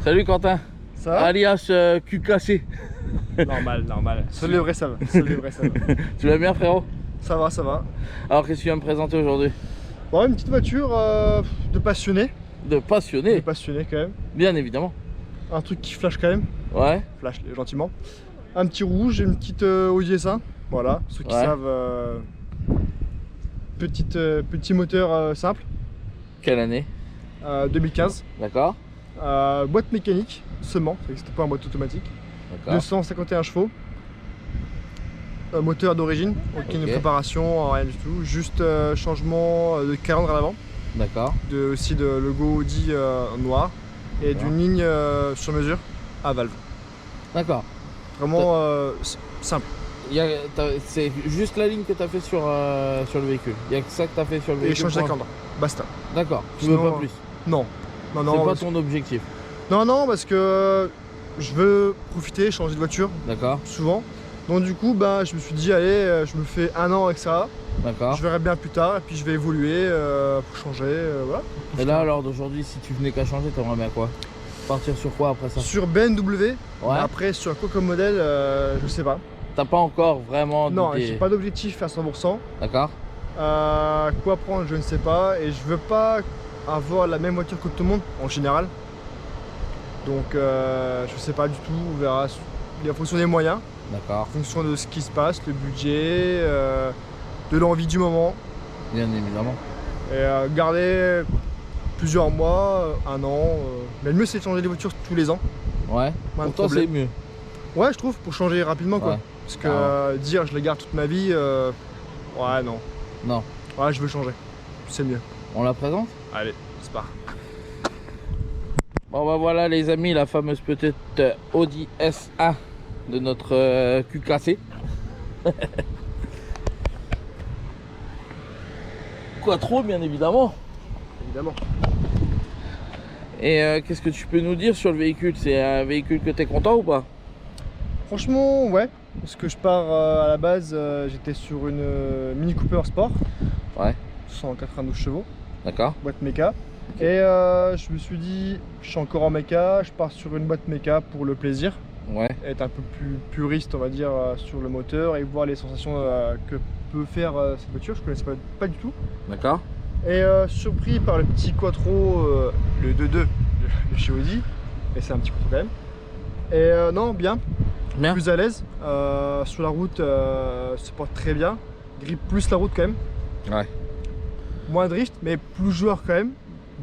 Salut Quentin. Ça va? Alias cul cassé. Normal, normal. Seuls les vrais savent. Seuls les vrais savent. Tu vas bien frérot? Ça va, ça va. Alors qu'est-ce que tu vas me présenter aujourd'hui? Bon, une petite voiture de passionné. De passionné. De passionné quand même. Bien évidemment. Un truc qui flash quand même. Ouais. Flash gentiment. Un petit rouge et une petite Audi S1. Voilà, ceux qui Ouais. savent. Petit moteur simple. Quelle année? 2015. D'accord. Boîte mécanique seulement, c'était pas en boîte automatique. D'accord. 251 chevaux. Moteur d'origine, aucune Ok. préparation, rien du tout. Juste changement de calandre à l'avant. D'accord. Aussi de logo Audi noir. Et D'accord. d'une ligne sur mesure à valve. D'accord. Vraiment simple. C'est juste la ligne que tu as fait sur le véhicule. Il n'y a que ça que tu as fait sur le Et véhicule. changer la pour calandre. Basta. D'accord. Tu veux Sinon, pas plus? Non. Non, C'est non. pas parce... ton objectif. non, parce que je veux profiter, changer de voiture D'accord. souvent. Donc du coup, bah, je me suis dit, allez, je me fais un an avec ça. D'accord. Je verrai bien plus tard et puis je vais évoluer pour changer. Voilà. Et là, alors d'aujourd'hui, si tu venais qu'à changer, t'aimerais bien quoi? Partir sur quoi après ça? Sur BMW, Ouais. après sur quoi comme modèle, je sais pas. T'as pas encore vraiment Non, d'idée. j'ai pas d'objectif à 100%. D'accord. Quoi prendre, je ne sais pas. Et je veux pas avoir la même voiture que tout le monde en général. Donc je sais pas du tout, on verra en fonction des moyens, D'accord. en fonction de ce qui se passe, le budget, de l'envie du moment. Bien évidemment. Et garder plusieurs mois, un an. Mais le mieux c'est de changer les voitures tous les ans. Ouais. Moins de Pour toi, c'est problème. mieux. Ouais, je trouve, pour changer rapidement quoi. Ouais. Parce que Ah dire je les garde toute ma vie, ouais non. Non. Ouais, je veux changer. C'est mieux. On la présente? Allez, c'est part. Bon bah voilà les amis, la fameuse petite Audi S1 de notre cul cassé. Quattro bien évidemment. Évidemment. Et qu'est-ce que tu peux nous dire sur le véhicule? C'est un véhicule que tu es content ou pas? Franchement, ouais. Parce que je pars à la base, j'étais sur une Mini Cooper Sport. Ouais. 192 chevaux, D'accord. boîte méca. Et je me suis dit, je suis encore en méca, je pars sur une boîte méca pour le plaisir. Ouais. Être un peu plus puriste, on va dire, sur le moteur et voir les sensations que peut faire cette voiture. Je connaissais pas du tout. D'accord. Et surpris par le petit quattro, le 2.2 de chez Audi. Et c'est un petit quattro quand même. Et non, bien. Bien. Plus à l'aise. Sur la route, se porte très bien. Grippe plus la route quand même. Ouais. Moins drift, mais plus joueur quand même.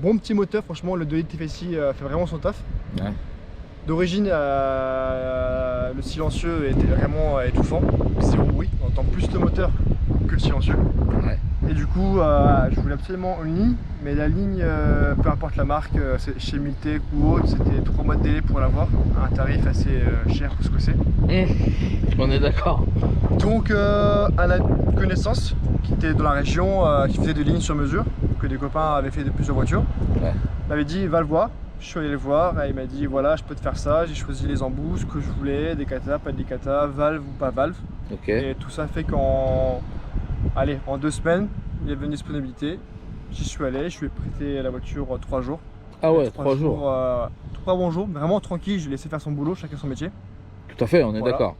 Bon petit moteur, franchement, le 2 litres TFSI fait vraiment son taf. Ouais. D'origine, le silencieux était vraiment étouffant. Zéro bruit, on entend plus le moteur que le silencieux. Ouais. Et du coup, je voulais absolument une ligne, mais la ligne, peu importe la marque, chez Miltech ou autre, c'était 3 mois de délai pour l'avoir, à un tarif assez cher pour ce que c'est. On est d'accord. Donc, une connaissance qui était dans la région, qui faisait des lignes sur mesure, que des copains avaient fait de plusieurs voitures, Ouais. m'avait dit va le voir. Je suis allé le voir et il m'a dit voilà, je peux te faire ça. J'ai choisi les embouts, ce que je voulais, des kata, pas des kata, valve ou pas valve. Ok. Et tout ça fait qu'en en 2 semaines, il y avait une disponibilité. J'y suis allé, je lui ai prêté la voiture 3 jours. Ah ouais, 3 3 jours. 3 bons jours, vraiment tranquille, je l'ai laissé faire son boulot, chacun son métier. Tout à fait, on est Voilà. d'accord.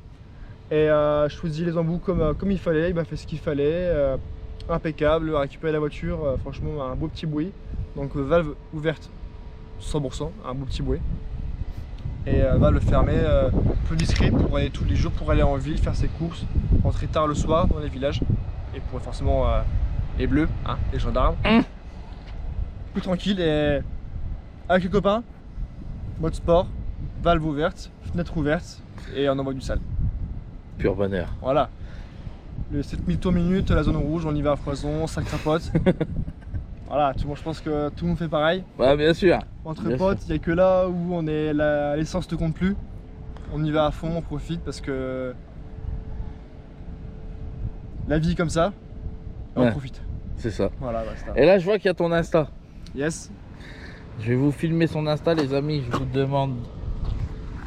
Et je choisis les embouts comme il fallait, il m'a fait ce qu'il fallait. Impeccable, récupérer la voiture, franchement un beau petit bruit. Donc valve ouverte 100%, un beau petit bruit. Et valve fermée, plus discret pour aller tous les jours, pour aller en ville, faire ses courses, rentrer tard le soir dans les villages. Et pour forcément les bleus, hein, les gendarmes. Plus tranquille et avec les copains, mode sport, valve ouverte, fenêtre ouverte et on envoie du sale. Pur bonheur. Voilà. Le 7000 tours minute, la zone rouge, on y va à foison, ça crapote. Voilà, tout le monde, je pense que tout le monde fait pareil. Ouais, bien sûr. Entre Bien potes, il n'y a que là où on est l'essence ne compte plus. On y va à fond, on profite parce que la vie est comme ça, et Ouais. on profite. C'est ça. Voilà, basta. Et là, je vois qu'il y a ton Insta. Yes. Je vais vous filmer son Insta, les amis. Je vous demande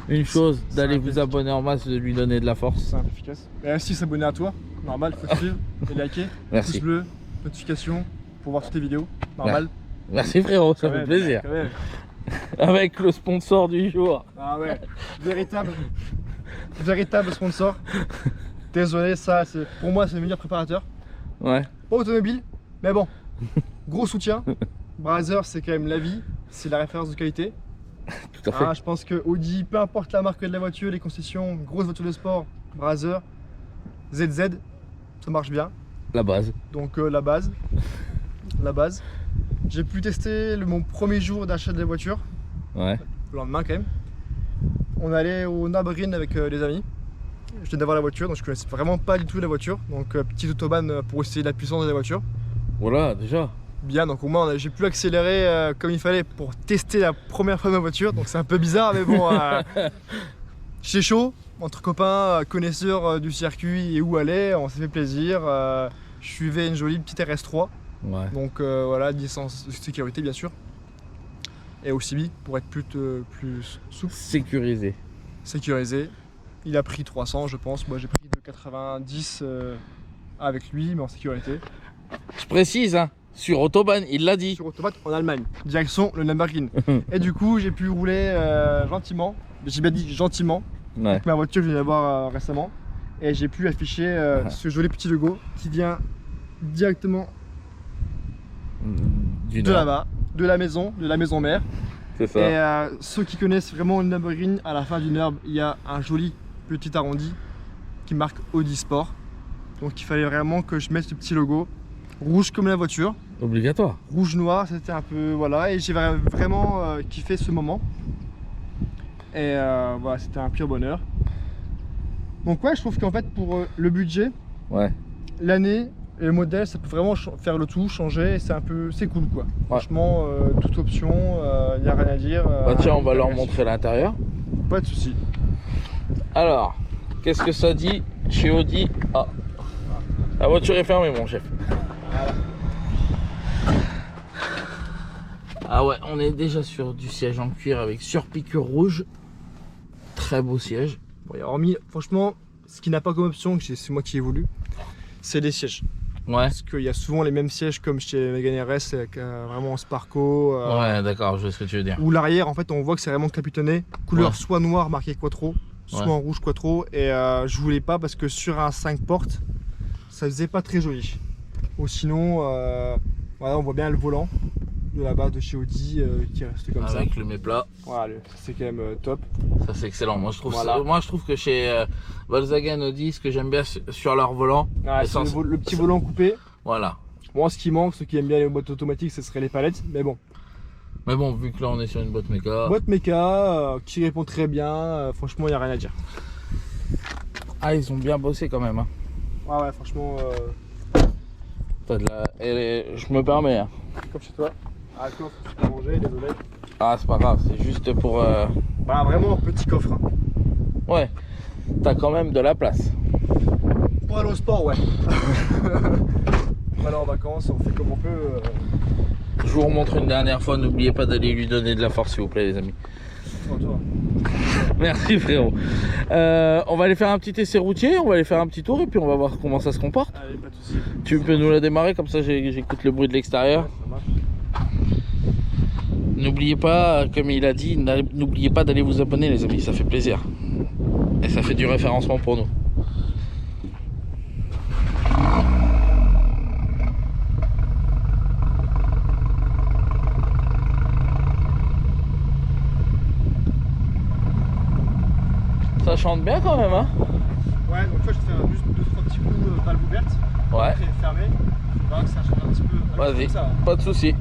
une chose, d'aller simple. vous abonner en masse, de lui donner de la force. Simple, efficace. Et aussi s'abonner à toi, normal, faut te suivre et liker. Merci. Pouce bleu, notification pour voir toutes tes vidéos, normal. Merci frérot, ça Quand fait même, plaisir. quand même. Avec le sponsor du jour. Ah ouais, véritable sponsor. Désolé, ça, pour moi, c'est le meilleur préparateur. Ouais. Pas automobile, mais bon, gros soutien. Brother, c'est quand même la vie, c'est la référence de qualité. Tout à fait. Je pense que Audi, peu importe la marque de la voiture, les concessions, grosses voitures de sport, Brother, ZZ, ça marche bien. La base. Donc la base. J'ai pu tester mon premier jour d'achat de la voiture, Ouais. le lendemain quand même. On allait au Nürburgring avec des amis. Je venais d'avoir la voiture, donc je connaissais vraiment pas du tout la voiture. Donc petite autobahn pour essayer la puissance de la voiture. Voilà, déjà. Bien, donc au moins j'ai pu accélérer comme il fallait pour tester la première fois ma voiture. Donc c'est un peu bizarre, mais bon, j'étais chaud. Entre copains, connaisseurs du circuit et où aller, on s'est fait plaisir. Je suivais une jolie petite RS3. Ouais. Donc voilà, licence de sécurité bien sûr. Et au CB pour être plus souple, Sécurisé. sécurisé. Il a pris 300 je pense, moi j'ai pris 2,90 avec lui mais en sécurité. Je précise, hein, sur Autobahn, il l'a dit. Sur autobahn en Allemagne, direction le Nürburgring. Et du coup j'ai pu rouler gentiment, j'ai bien dit gentiment, Ouais. avec ma voiture que je viens d'avoir récemment. Et j'ai pu afficher ce joli petit logo qui vient directement Du de Nord. là-bas, de la maison mère. C'est ça. Et ceux qui connaissent vraiment le Nürburgring, à la fin du Nürb, il y a un joli petit arrondi qui marque Audi Sport. Donc il fallait vraiment que je mette ce petit logo, rouge comme la voiture, Obligatoire. rouge noir, c'était un peu voilà. Et j'ai vraiment kiffé ce moment. Et voilà, c'était un pur bonheur. Donc ouais, je trouve qu'en fait pour le budget, Ouais. l'année et le modèle, ça peut vraiment faire le tout, changer, et c'est cool quoi. Franchement, toute option, il n'y a rien à dire. Bah tiens, on va leur montrer l'intérieur. Pas de soucis. Alors, qu'est-ce que ça dit chez Audi? Ah, la voiture est fermée, mon chef. Ah ouais, on est déjà sur du siège en cuir avec surpiqûre rouge. Très beau siège. Bon, et hormis, franchement, ce qui n'a pas comme option, que c'est moi qui ai voulu, c'est les sièges. Ouais. Parce qu'il y a souvent les mêmes sièges comme chez Mégane RS, avec vraiment en Sparco. Ouais, d'accord, je vois ce que tu veux dire. Où l'arrière, en fait, on voit que c'est vraiment caputonné. Couleur Ouais. soit noire marquée Quattro, soit Ouais. en rouge Quattro. Et je voulais pas parce que sur un 5 portes, ça faisait pas très joli. Ou sinon, voilà, on voit bien le volant de la base de chez Audi qui reste comme ça. Avec le méplat, Voilà, c'est quand même top. ça c'est excellent. Moi je trouve, Voilà. moi je trouve que chez Volkswagen Audi, ce que j'aime bien sur leur volant, Ah, c'est le petit volant coupé. voilà. Moi, ce qui manque, ceux qui aiment bien les boîtes automatiques, ce serait les palettes. Mais bon, Mais bon, vu que là on est sur une boîte méca. boîte méca qui répond très bien. Franchement, il n'y a rien à dire. Ah, ils ont bien bossé quand même. Hein. Ouais, franchement, T'as de la... Je me permets. Hein. comme chez toi. Ah, coffre, tu peux manger, désolé. Ah, c'est pas grave, c'est juste pour. Bah, vraiment, petit coffre. Hein. Ouais, t'as quand même de la place. Pour aller au sport, ouais. Voilà, en vacances, on fait comme on peut. Je vous remontre une dernière fois, n'oubliez pas d'aller lui donner de la force s'il vous plaît les amis. Toi. Merci frérot. On va aller faire un petit essai routier, on va aller faire un petit tour et puis on va voir comment ça se comporte. Allez, pas de soucis. Tu peux nous la démarrer comme ça j'écoute le bruit de l'extérieur. Ouais, ça marche. N'oubliez pas, comme il a dit, n'oubliez pas d'aller vous abonner les amis, ça fait plaisir. Et ça fait du référencement pour nous. Ça chante bien quand même, hein? Ouais, donc toi, je te fais juste 2-3 petits coups valve ouverte. Ouais. Après, fermé. Tu verras que ça chante un petit peu. Vas-y, Comme ça. pas de soucis.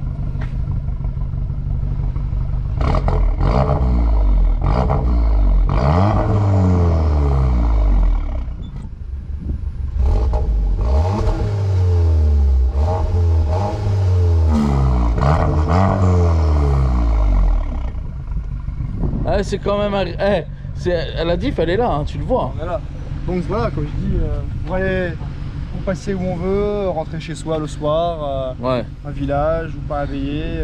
Ah, c'est quand même... elle a dit, elle est là, hein, tu le vois. On est là. Donc voilà, comme je dis, pour aller pour passer où on veut, rentrer chez soi le soir, Ouais, un village ou pas réveiller,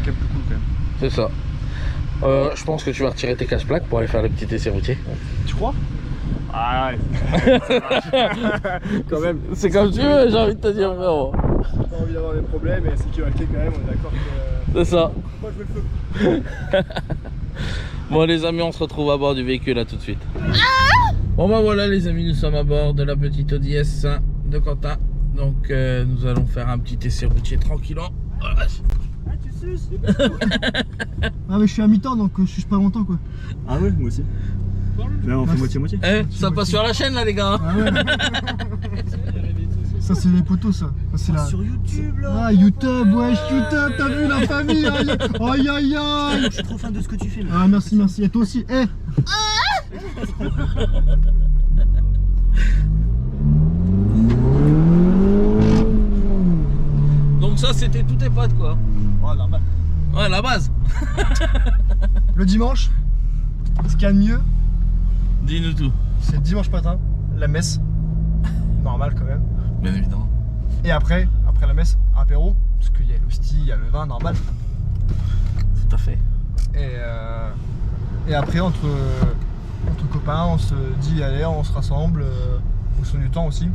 c'est plus cool quand même. c'est ça. Je pense que tu vas retirer tes cache-plaques pour aller faire le petit essai routier. Tu crois? Ah ouais. Quand même. C'est comme tu veux, j'ai envie de te dire, frérot. Pas envie d'avoir des problèmes et sécurité quand même, on est d'accord que C'est ça. Moi je veux le feu. Bon les amis, on se retrouve à bord du véhicule là tout de suite. Bon bah voilà les amis, nous sommes à bord de la petite Audi S1 de Quentin. Donc nous allons faire un petit essai routier tranquillement. Voilà. Ah tu suces. Ah mais je suis à mi-temps donc je suce pas longtemps quoi. Ah ouais, moi aussi. Là on fait moitié-moitié. Eh, ça passe sur la chaîne là les gars. Ah ouais. Ça c'est les poteaux ça. Ça c'est la... Sur YouTube là. Ah YouTube, wesh YouTube, t'as vu la famille. Aïe aïe aïe aïe. Je suis trop fan de ce que tu fais là. Ah merci merci, et toi aussi. Eh Donc ça c'était tous tes potes quoi. oh, normal. Ouais la base. Le dimanche, ce qu'il y a de mieux, Dis-nous tout. c'est le dimanche matin, la messe. Normal quand même. Bien évidemment. Et après la messe, apéro, parce qu'il y a l'hostie, il y a le vin, normal. Tout à fait. Et après, entre copains, on se dit, allez, on se rassemble, en fonction du temps aussi.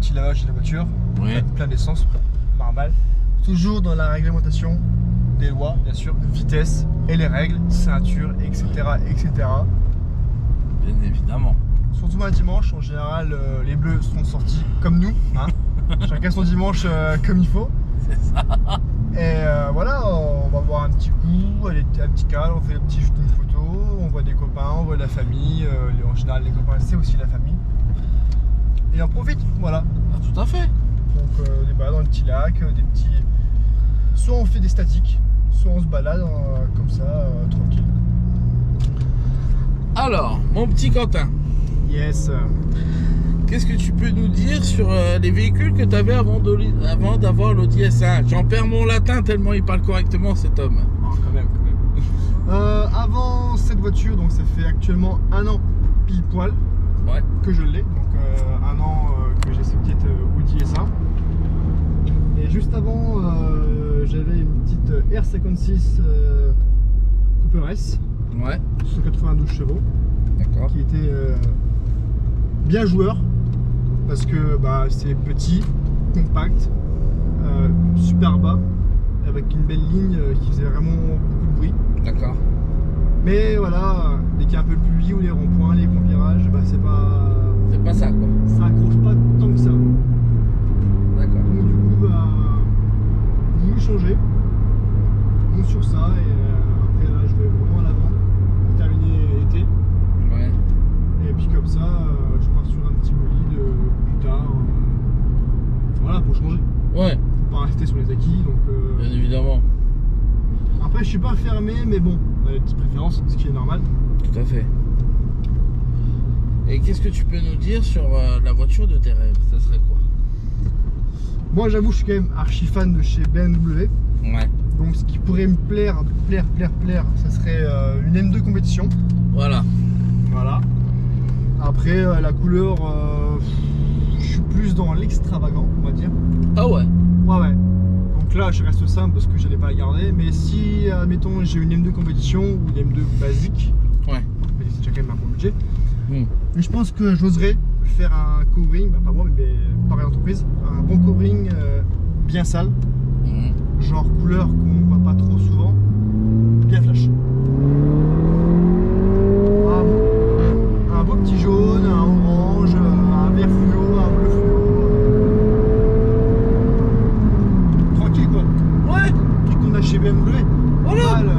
Petit lavage de la voiture, Oui. plein d'essence, normal. Toujours dans la réglementation des lois, bien sûr, vitesse et les règles, ceinture, etc. etc. Bien évidemment. Surtout un dimanche, en général, les bleus sont sortis comme nous, hein. Chacun son dimanche comme il faut. C'est ça. Et voilà, on va boire un petit coup, aller un petit cadre, on fait un petit shoot de photo, on voit des copains, on voit de la famille. En général, les copains, c'est aussi la famille. Et on profite, voilà. Ah, tout à fait. Donc des balades dans le petit lac, des petits. Soit on fait des statiques, soit on se balade comme ça, tranquille. Alors, mon petit Quentin, Yes. qu'est-ce que tu peux nous dire sur les véhicules que tu avais avant d'avoir l'Audi S1? J'en perds mon latin tellement il parle correctement cet homme. Oh, quand même, quand même. Avant cette voiture, donc ça fait actuellement un an pile poil Ouais. que je l'ai. Donc un an que j'ai cette petite Audi S1. Et juste avant, j'avais une petite R56 Cooper S, Ouais. 192 chevaux, D'accord. qui était bien joueur parce que bah, c'est petit, compact, super bas, avec une belle ligne qui faisait vraiment beaucoup de bruit. D'accord. Mais voilà, dès qu'il y a un peu de pluie ou les ronds-points, les grands virages, bah, c'est pas. C'est pas ça quoi. Ça accroche pas tant que ça. D'accord. Donc du coup, bah, j'ai voulu changer. Donc sur ça, et après là, je vais vraiment à l'avant pour terminer l'été. Ouais. Et puis comme ça, je pars sur un petit bolide plus tard. Voilà, pour changer. Ouais, Pour pas rester sur les acquis. Donc, bien évidemment. après, je suis pas fermé, mais bon, on a des petites préférences, ce qui est normal. Tout à fait. Et qu'est-ce que tu peux nous dire sur la voiture de tes rêves? Ça serait quoi? Moi, j'avoue, je suis quand même archi fan de chez BMW. Ouais. Donc, ce qui pourrait me plaire, ça serait une M2 compétition. Voilà. Voilà. Après, la couleur, je suis plus dans l'extravagant, on va dire. Ah ouais. Ouais. Donc là, je reste simple parce que je n'allais pas la garder. Mais si, admettons, j'ai une M2 compétition ou une M2 basique, Ouais. c'est déjà quand même un bon budget. Hmm. Mais je pense que j'oserais faire un covering, bah, pas moi, mais pareil entreprise, un bon covering bien sale, Mhm. genre couleur qu'on voit pas trop souvent, bien flash. Un beau petit jaune, un orange, un vert fluo, un bleu fluo. Tranquille quoi. Ouais. Truc qu'on a chez BMW. Voilà. Normal,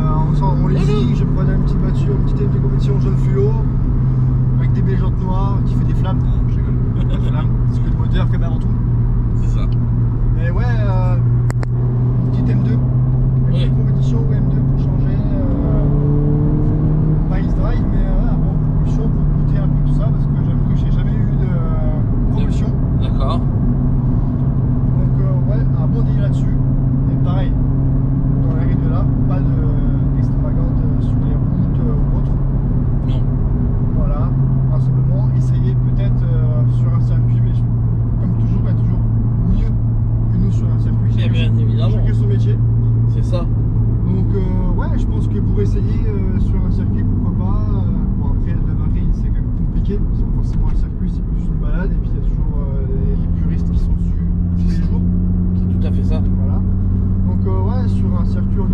on leasing, je prenais une petite voiture, une petite M2 compétition jaune fluo, avec des belles jantes noires, qui fait des flammes. Non, je rigole, pas de flammes, c'est que le moteur quand même avant tout. C'est ça. Mais ouais, une petite M2. Ouais. Une compétition ou M2 pour changer. Pas East Drive, mais bon, propulsion pour goûter un peu tout ça, parce que j'avoue que j'ai jamais eu de propulsion. D'accord. Donc ouais, un bon délire là-dessus. Et pareil, dans la règle de là, pas d'extravagante sur les routes ou autres. Non. Voilà, simplement essayer peut-être sur un circuit, mais comme toujours, il y a toujours mieux que nous sur un circuit. Mais bien évidemment. Chacun son métier. C'est ça. Donc ouais, je pense que pour essayer sur un circuit, pourquoi pas. Bon après, la marine c'est quand même compliqué, c'est pas forcément un circuit, c'est plus une balade, et puis il y a toujours les puristes qui sont dessus tous les jours. C'est tout à fait ça. Voilà. Donc ouais, sur un circuit en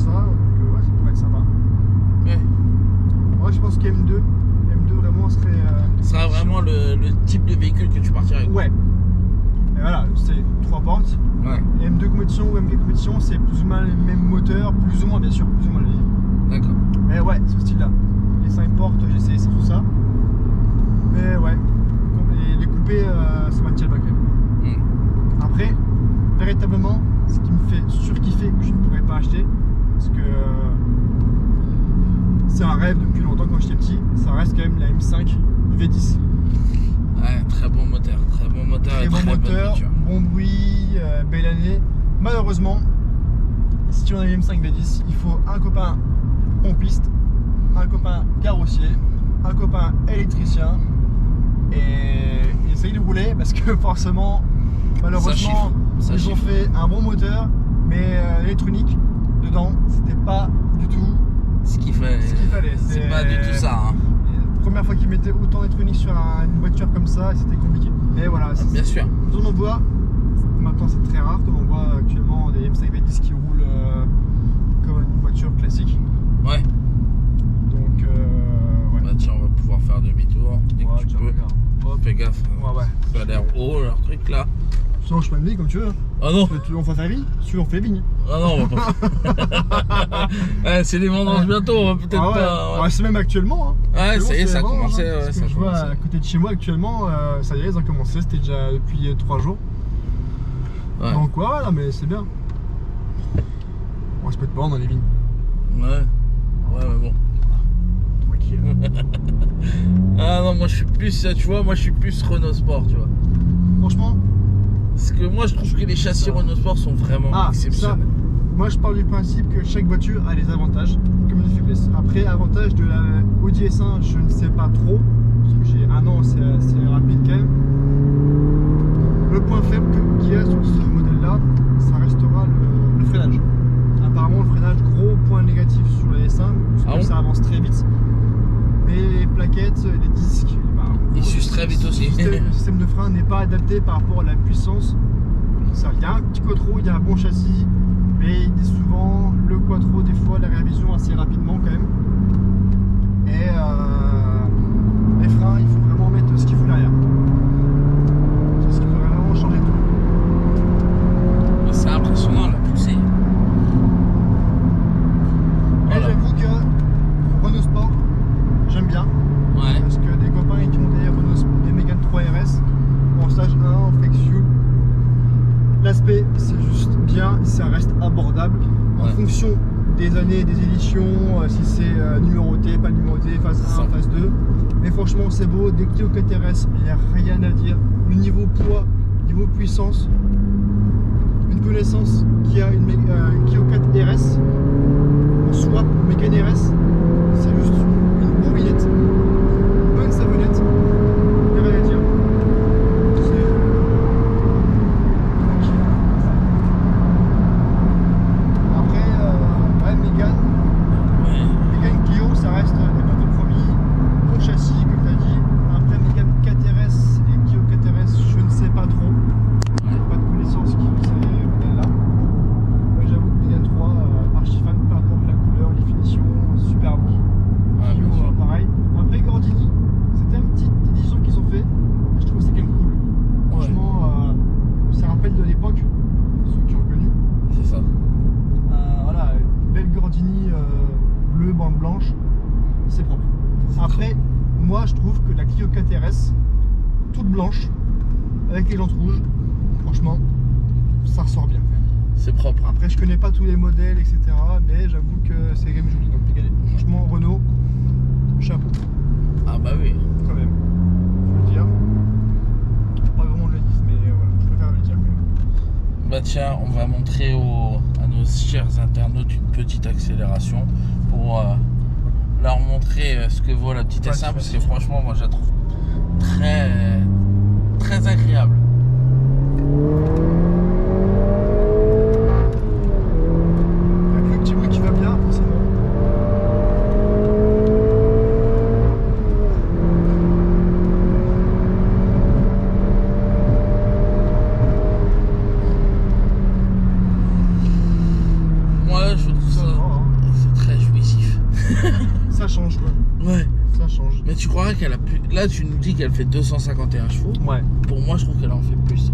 voir ça. Donc, ouais, ça pourrait être sympa. Ouais. Moi, je pense qu'M2 vraiment serait. Ce sera vraiment le type de véhicule que tu partirais avec. Ouais. Et voilà, c'est 3 portes. Ouais. Et M2 compétition ou MK compétition, c'est plus ou moins les mêmes moteurs, plus ou moins bien sûr, plus ou moins la vie. D'accord. Mais ouais, ce style-là. Les 5 portes, j'ai essayé ça, tout ça. Mais ouais, les coupés, ça m'a tiré pas quand même. Après, véritablement, ce qui me fait surkiffer que je ne pourrais pas acheter, parce que c'est un rêve depuis longtemps quand j'étais petit, ça reste quand même la M5 V10. Ouais, très bon moteur, très bon moteur Très et bon très bonne moteur, voiture. bon bruit, belle année. Malheureusement, si tu as une M5 V10, il faut un copain pompiste, un copain carrossier, un copain électricien et essayer de rouler parce que forcément, malheureusement, ça ils ont chiffre. fait un bon moteur, mais l'électronique dedans, c'était pas du tout Ce qu'il fallait. C'est C'est- pas du tout ça. Hein. Première fois qu'ils mettaient autant d'électronique sur une voiture comme ça, c'était compliqué. Mais voilà, Ah, bien sûr. on en voit, maintenant c'est très rare, comme on voit actuellement des M5 V10 qui roulent comme une voiture classique. Ouais. Donc, ouais. Bah tiens, on va pouvoir faire demi-tour. Dès que Ouais, tu tiens, peux. regarde. Oh, fais gaffe. Ouais, ouais. Ça a l'air haut leur truc là. Sinon, je peux me dire comme tu veux. Ah non. On va faire vigne. Si tu veux, on fait vigne. Ah non, on va pas. Ouais, c'est les vendanges bientôt, on va peut-être Ah ouais. pas. Ouais, c'est même actuellement. Hein. Ouais, ça y est, Actuellement, ça a c'est commencé. vendange, hein. Ouais, Parce ça que a je vois commencé. à côté de chez moi actuellement, ça y est, ils ont commencé. C'était déjà depuis 3 jours. Ouais. Donc, ouais, voilà, mais c'est bien. On respecte pas dans les vignes. Ouais. Ouais, mais bon. Tranquille. Ah non, moi je suis plus, tu vois, moi je suis plus Renault Sport, tu vois. Franchement, Parce que moi je trouve que les châssis Renault Sport sont vraiment ça, exceptionnels. moi je parle du principe que chaque voiture a des avantages comme des faiblesses. Après, avantage de la Audi S1, je ne sais pas trop, parce que j'ai un an, c'est rapide quand même. Le point faible qu'il y a sur ce modèle-là, ça restera le freinage. Apparemment, le freinage, gros point négatif sur la S1, parce que Ah bon ça avance très vite. Mais les plaquettes, les disques, bah, en Ils gros, s'usent très vite aussi. Le système de frein n'est pas adapté par rapport à la puissance. Il y a un petit quattro, il y a un bon châssis, mais il dit souvent le quattro, des fois la révision assez rapidement quand même. Et les freins, il faut vraiment mettre ce qu'il faut derrière. C'est ce qui pourrait vraiment changer tout. C'est impressionnant la poussée. Mais Voilà. j'avoue que Renault Sport, j'aime bien. Ouais. Parce que des copains qui ont des Renault Sport, des Mégane 3 RS, en stage 1, en flex fuel, l'aspect c'est juste bien, ça reste abordable. En Ouais. fonction des années, des éditions, si c'est numéroté, pas numéroté, phase C'est 1, ça. phase 2. Mais franchement c'est beau, des Clio 4 RS, il n'y a rien à dire. Le niveau poids, niveau puissance, une connaissance qui a une Clio 4 RS, en swap Mégane RS, c'est juste une bobinette, bonne savonnette, il n'y a rien à dire. C'est tranquille. Après, ouais, Mégane, Ouais. Mégane Clio, ça reste des bons compromis, bon châssis comme tu as dit. Après Mégane 4RS et Clio 4RS, je ne sais pas trop. Ouais. Pas de connaissance qui ont ces modèles-là. Mais j'avoue que Mégane 3, archi fan, peu importe la couleur, les finitions, super beau. Ouais, Clio, bien sûr. pareil. Après Gordini, c'était une petite édition qu'ils ont fait. Et je trouve que c'est quand même cool. Franchement, ça rappelle de l'époque, ceux qui ont connu. C'est ça. Voilà, une belle Gordini bleue, bande blanche, c'est propre. Après, moi je trouve que la Clio 4 RS, toute blanche, avec les jantes rouges, franchement, ça ressort bien. C'est propre. Hein. Après, je connais pas tous les modèles, etc. Mais j'avoue que c'est quand même joli. Donc, regardez, franchement, Renault, chapeau, Ah bah oui. quand même. Faut le dire. Pas vraiment le dire, mais voilà, je préfère le dire quand même. Bah tiens, on va montrer à nos chers internautes une petite accélération pour leur montrer ce que vaut la petite Ouais, S1 c'est parce que facile. franchement moi je la trouve très agréable. Avec le petit bruit qui va bien, forcément. Moi je trouve ça. Ça va, ça change quoi. Ouais. Ça change. Mais tu croirais qu'elle a plus. Là, tu nous dis qu'elle fait 251 chevaux. Ouais. Pour moi, je trouve qu'elle en fait plus.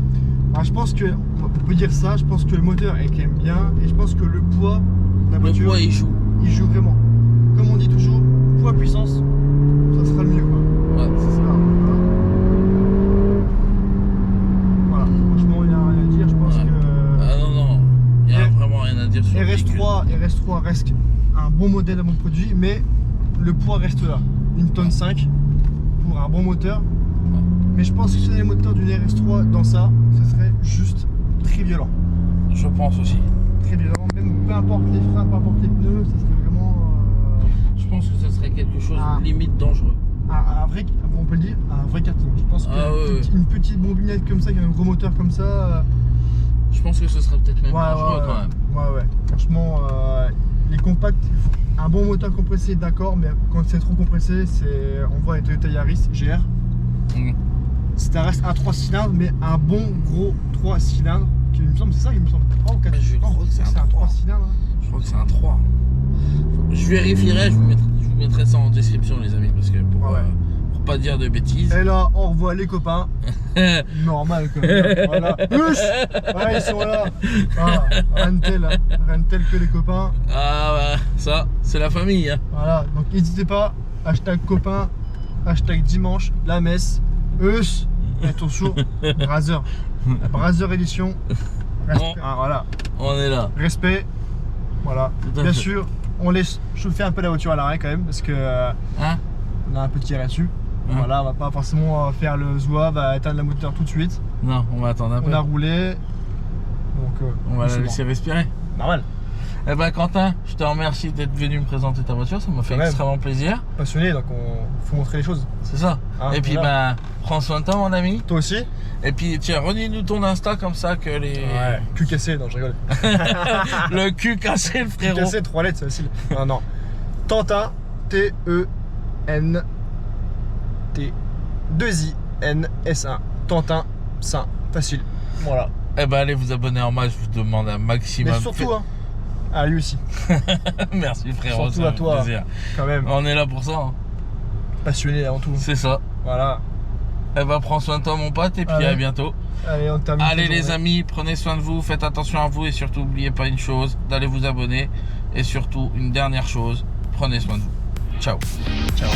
Alors, je pense que, on peut dire ça, je pense que le moteur est quand même bien et je pense que le poids de la Le voiture, poids, il joue. il joue vraiment. Comme on dit toujours, poids-puissance, ça sera le mieux quoi. Ouais. C'est ça. Voilà. Franchement, il n'y a rien à dire, je pense Ouais. que. Ah non, non. Il n'y a vraiment rien à dire sur le véhicule. RS3 reste un bon modèle, un bon produit, mais le poids reste là. 1,5 tonne pour un bon moteur. Mais je pense que si on avait le moteur d'une RS3 dans ça, ce serait juste très violent. Je pense aussi. Très violent, même peu importe les freins, peu importe les pneus, ça serait vraiment Je pense que ce serait quelque chose Ah. de limite dangereux. un vrai, on peut le dire, un vrai karting. Je pense Ah, ouais, qu'une petite bombinette comme ça, avec un gros moteur comme ça, Je pense que ce serait peut-être même dangereux ouais, quand même. ouais. Franchement, les compacts, un bon moteur compressé, d'accord, mais quand c'est trop compressé, on voit les Toyota Yaris GR. Mm. Ça reste un 3 cylindres, mais un bon gros 3 cylindres. Qui, il me semble, c'est ça, il me semble. 3 ou 4 Mais je crois que c'est un 3 3. cylindres. Hein. Je crois que c'est un 3. Je vérifierai, je vous mettrai ça en description les amis, parce que pour pas dire de bêtises. Et là, on revoit les copains. Normal, quand même. Voilà. Voilà, ils sont là. Ah, rien de tel que les copains. Ah bah ça, c'est la famille. Hein. Voilà, donc n'hésitez pas. Hashtag copain, hashtag dimanche, la messe. Eus, attention, Brazer. La Brazer édition. Bon. Ah, voilà. On est là. Respect. Voilà. Tout à Bien fait. sûr, on laisse chauffer un peu la voiture à l'arrêt quand même parce que Hein? on a un petit arrêt dessus. Hein? Voilà, on va pas forcément faire le zouave à éteindre le moteur tout de suite. Non, on va attendre un peu. On a roulé. Donc On va c'est la bon. laisser respirer. Normal. Eh ben Quentin, je te remercie d'être venu me présenter ta voiture, ça m'a fait Quand même. extrêmement plaisir. Passionné, donc on faut montrer les choses. C'est ça. Hein, Et puis voilà. ben, prends soin de toi mon ami. Toi aussi. Et puis tiens, redis-nous ton Insta comme ça que les... Cul cassé, non je rigole. Le cul cassé le Cul frérot. cassé, 3 lettres, c'est facile. Non, non. Tantin, T-E-N-T-2-I-N-S-1. Tantin, Saint. Facile. Voilà. Eh ben allez vous abonner en masse, je vous demande un maximum. Mais surtout, hein. Ah, lui aussi, Merci frérot, Surtout ça à me fait toi. plaisir. quand même. On est là pour ça. Hein. Passionné avant tout. C'est ça. Voilà. Eh ben prends soin de toi mon pote et puis Allez. à bientôt. Allez, on termine. Allez cette les journée. amis, prenez soin de vous, faites attention à vous et surtout n'oubliez pas une chose, d'aller vous abonner. Et surtout une dernière chose, prenez soin de vous. Ciao. Ciao.